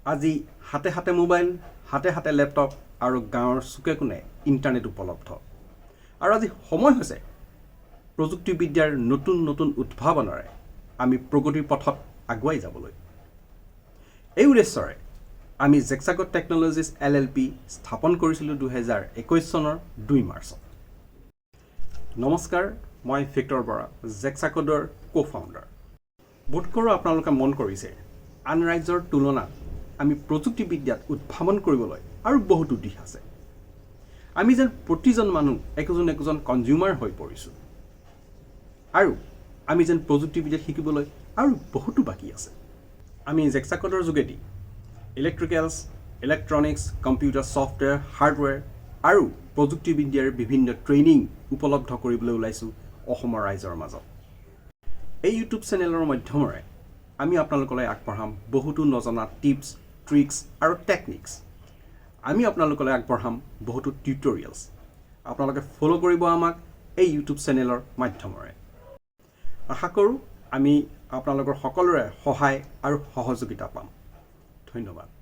আজি হাতে হাতে মোবাইল, হাতে হাতে লেপটপ আৰু গাঁৱৰ চুকে কোণে ইণ্টাৰনেট উপলব্ধ। আৰু আজি সময় হৈছে প্ৰযুক্তিবিদ্যাৰ নতুন নতুন উদ্ভাৱনেৰে আমি প্ৰগতিৰ পথত আগুৱাই যাবলৈ। এই উদ্দেশ্যৰে আমি জেক্সাকো টেকন'লজিছ LLP স্থাপন কৰিছিলোঁ 2021 চনৰ 2 মাৰ্চত। নমস্কাৰ, মই ভিক্টৰ বৰা, জেক্সাকোডৰ কো-ফাউণ্ডাৰ। বোধ কৰোঁ আপোনালোকে মন কৰিছে, আন ৰাজ্যৰ তুলনাত আমি প্ৰযুক্তিবিদ্যাত উদ্ভাৱন কৰিবলৈ আৰু বহুতো দিশ আছে। আমি যেন প্ৰতিজন মানুহ একোজন কনজিউমাৰ হৈ পৰিছোঁ আৰু আমি যেন প্ৰযুক্তিবিদ্যাত শিকিবলৈ আৰু বহুতো বাকী আছে। আমি জেক্সাকোডৰ যোগেদি Electricals, electronics, computer software, hardware আৰু প্ৰযুক্তিবিদ্যাৰ বিভিন্ন ট্ৰেইনিং উপলব্ধ কৰিবলৈ ওলাইছোঁ অসমৰ ৰাইজৰ মাজত। এই ইউটিউব চেনেলৰ মাধ্যমেৰে আমি আপোনালোকলৈ আগবঢ়াম বহুতো নজনা টিপছ, ট্ৰিক্স আৰু টেকনিক্স। আমি আপোনালোকলৈ আগবঢ়াম বহুতো টিউটৰিয়েলছ। আপোনালোকে ফ'ল' কৰিব আমাক এই ইউটিউব চেনেলৰ মাধ্যমেৰে। আশা কৰোঁ আমি আপোনালোকৰ সকলোৰে সহায় আৰু সহযোগিতা পাম। ধন্যবাদ।